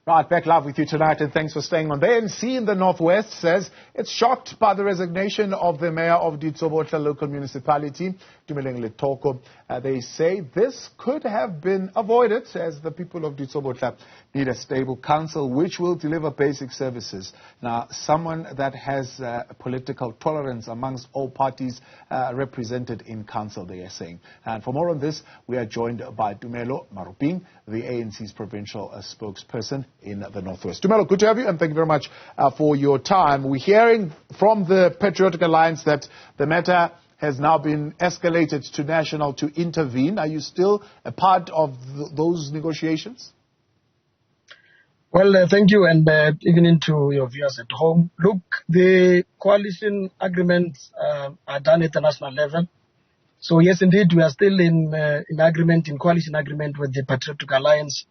Right, back live with you tonight, and thanks for staying on. The ANC in the Northwest says it's shocked by the resignation of the mayor of Ditsobotla local municipality, Itumeleng Lethoko. They say this could have been avoided as the people of Ditsobotla need a stable council which will deliver basic services. Now, someone that has political tolerance amongst all parties represented in council, they are saying. And for more on this, we are joined by Diremelo, the ANC's provincial spokesperson in the Northwest. Diremelo, good to have you, and thank you very much for your time. We're hearing from the Patriotic Alliance that the matter has now been escalated to national to intervene. Are you still a part of those negotiations? Well, thank you, and evening to your viewers at home. Look, the coalition agreements are done at the national level. So yes, indeed, we are still in agreement, in coalition agreement with the Patriotic Alliance,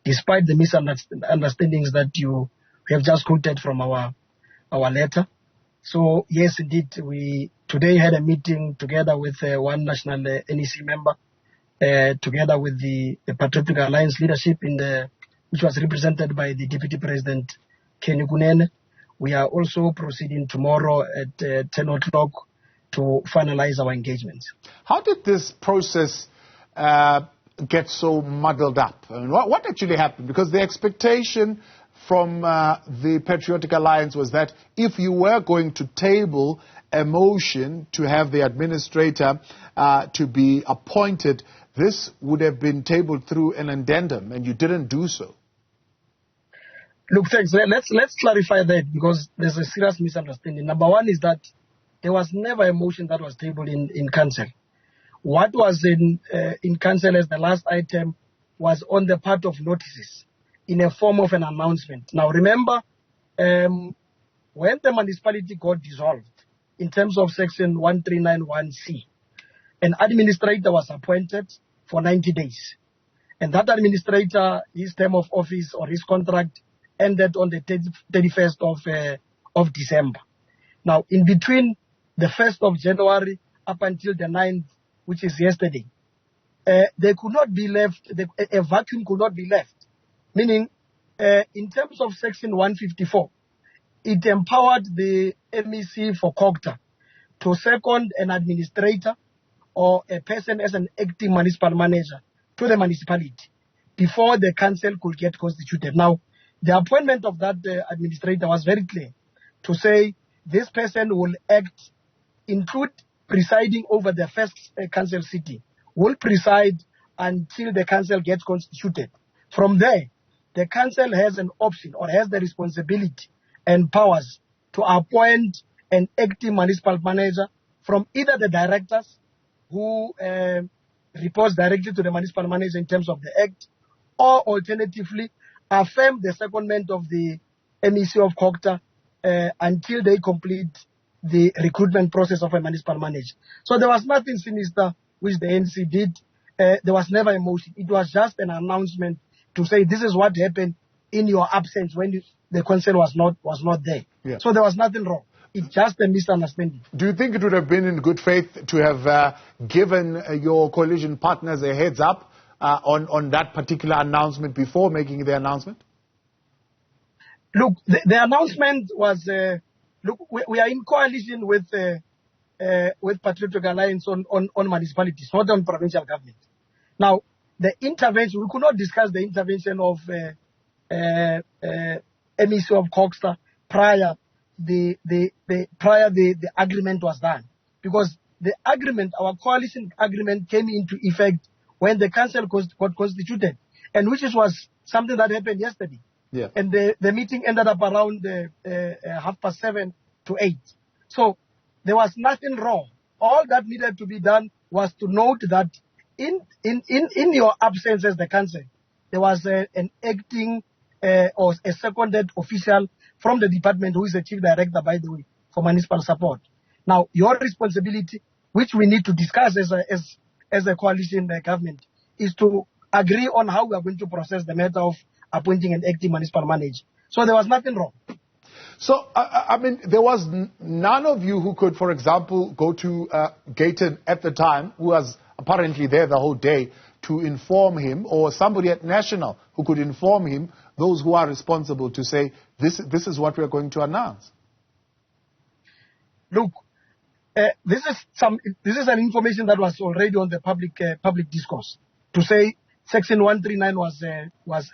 despite the misunderstandings that you have just quoted from our letter. So yes, indeed, we today had a meeting together with one national NEC member, together with the Patriotic Alliance leadership which was represented by the Deputy President Kenny Kunene. We are also proceeding tomorrow at 10 o'clock to finalize our engagements. How did this process get so muddled up? I mean, what actually happened? Because the expectation from the Patriotic Alliance was that if you were going to table a motion to have the administrator to be appointed, this would have been tabled through an addendum, and you didn't do so. Look, thanks. Let's clarify that, because there's a serious misunderstanding. Number one is that there was never a motion that was tabled in council. What was in council as the last item was on the part of notices in a form of an announcement. Now, remember, when the municipality got dissolved, in terms of section 1391C, an administrator was appointed for 90 days. And that administrator, his term of office or his contract ended on the 31st of December. Now, in between the 1st of January up until the 9th, which is yesterday, there could not be left, a vacuum could not be left. Meaning, in terms of section 154, it empowered the MEC for COGTA to second an administrator or a person as an acting municipal manager to the municipality before the council could get constituted. Now, the appointment of that administrator was very clear to say this person will act, include presiding over the first council sitting, will preside until the council gets constituted. From there, the council has an option or has the responsibility and powers to appoint an acting municipal manager from either the directors who reports directly to the municipal manager in terms of the act, or alternatively affirm the secondment of the MEC of COGTA until they complete the recruitment process of a municipal manager. So there was nothing sinister which the ANC did. There was never a motion. It was just an announcement to say this is what happened in your absence when the council was not there. Yeah. So there was nothing wrong. It's just a misunderstanding. Do you think it would have been in good faith to have given your coalition partners a heads up on that particular announcement before making the announcement? Look, the announcement was, look, we are in coalition with Patriotic Alliance on municipalities, not on provincial government. Now, the intervention, we could not discuss the intervention of MEC of COGTA prior the agreement was done, because the agreement, our coalition agreement, came into effect when the council got constituted, and which was something that happened yesterday. Yeah. And the meeting ended up around 7:30 to 8. So there was nothing wrong. All that needed to be done was to note that in your absence as the council, there was an acting or a seconded official from the department who is the chief director, by the way, for municipal support. Now, your responsibility, which we need to discuss as a coalition government, is to agree on how we are going to process the matter of appointing an acting municipal manager. So there was nothing wrong. So, I mean, there was none of you who could, for example, go to Gayton at the time, who was apparently there the whole day, to inform him, or somebody at National who could inform him those who are responsible to say, this is what we're going to announce? Look, this is an information that was already on the public discourse. To say Section 139 was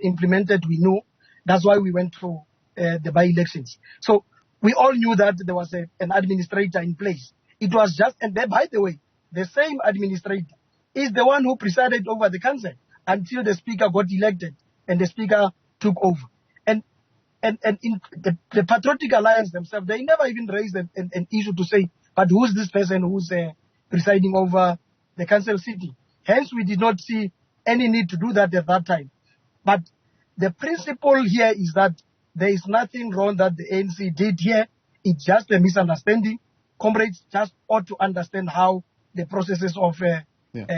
implemented, we knew. That's why we went through the by-elections. So we all knew that there was an administrator in place. It was just, and then, by the way, the same administrator is the one who presided over the council until the speaker got elected and the speaker took over. And in the Patriotic Alliance themselves, they never even raised an issue to say, but who's this person who's presiding over the council sitting? Hence, we did not see any need to do that at that time. But the principle here is that there is nothing wrong that the ANC did here. It's just a misunderstanding. Comrades just ought to understand how the processes of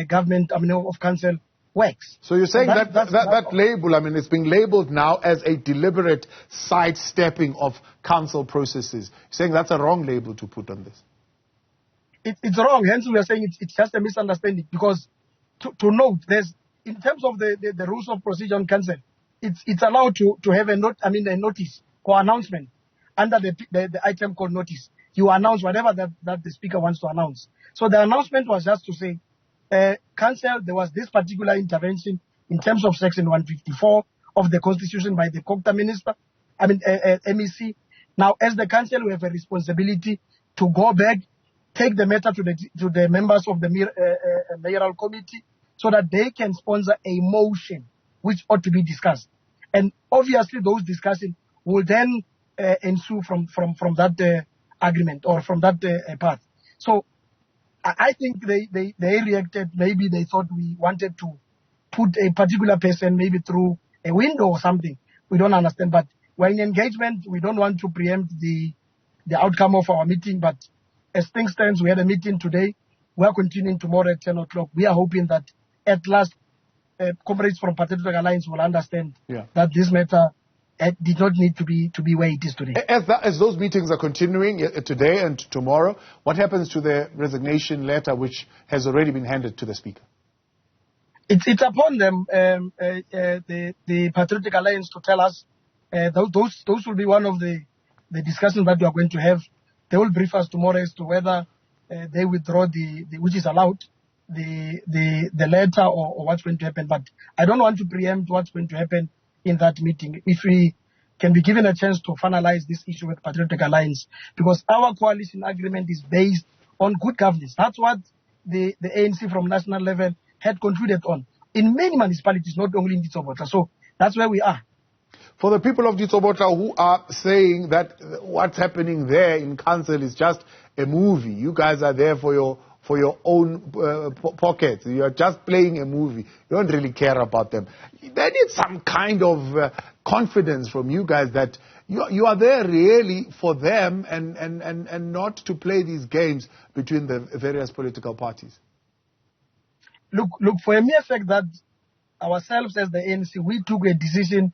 government, of council works. So you're saying that label, it's being labeled now as a deliberate sidestepping of council processes. You're saying that's a wrong label to put on this? It's wrong. Hence, we are saying it's just a misunderstanding. Because to note, there's, in terms of the rules of procedure on council, it's allowed to have a notice or announcement under the item called notice. You announce whatever that the speaker wants to announce. So the announcement was just to say, council, there was this particular intervention in terms of Section 154 of the Constitution by the Kokta Minister, MEC. Now, as the council, we have a responsibility to go back, take the matter to the members of the mayoral committee so that they can sponsor a motion which ought to be discussed. And obviously, those discussions will then ensue from that agreement or from that path. So I think they reacted. Maybe they thought we wanted to put a particular person maybe through a window or something. We don't understand. But we're in engagement. We don't want to preempt the outcome of our meeting. But as things stand, we had a meeting today. We are continuing tomorrow at 10 o'clock. We are hoping that at last comrades from Patriotic Alliance will understand that this matter did not need to be where it is today. As those meetings are continuing today and tomorrow, what happens to the resignation letter which has already been handed to the Speaker? It's upon them, the Patriotic Alliance, to tell us. Those will be one of the discussions that we are going to have. They will brief us tomorrow as to whether they withdraw which is allowed, the letter or what's going to happen. But I don't want to preempt what's going to happen in that meeting, if we can be given a chance to finalize this issue with Patriotic Alliance, because our coalition agreement is based on good governance. That's what the ANC from national level had concluded on in many municipalities, not only in Ditsobotla. So that's where we are. For the people of Ditsobotla who are saying that what's happening there in council is just a movie, you guys are there for your own pockets. You are just playing a movie. You don't really care about them. They need some kind of confidence from you guys that you are there really for them and not to play these games between the various political parties. Look, for a mere fact that ourselves as the ANC, we took a decision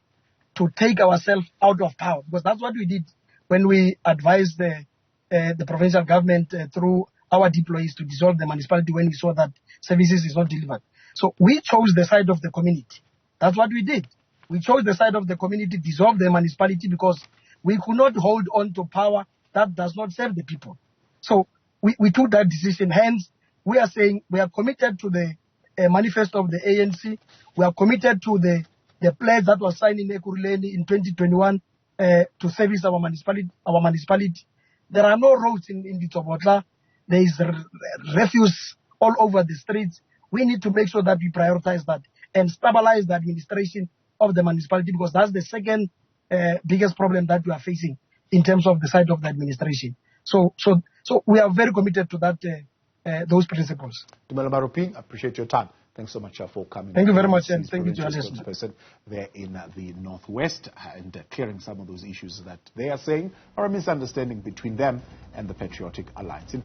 to take ourselves out of power, because that's what we did when we advised the provincial government through our deployees to dissolve the municipality when we saw that services is not delivered. So we chose the side of the community. That's what we did. We chose the side of the community, dissolve the municipality, because we could not hold on to power that does not serve the people. So we took that decision. Hence, we are saying we are committed to the manifesto of the ANC. We are committed to the pledge that was signed in Ekurhuleni in 2021 to service our municipality. There are no roads in Ditsobotla. There is refuse all over the streets. We need to make sure that we prioritize that and stabilize the administration of the municipality, because that's the second biggest problem that we are facing in terms of the side of the administration. So we are very committed to that those principles. Itumeleng, I appreciate your time. Thanks so much for coming. Thank you very much, and thank you to your spokesperson there in the Northwest and clearing some of those issues that they are saying are a misunderstanding between them and the Patriotic Alliance.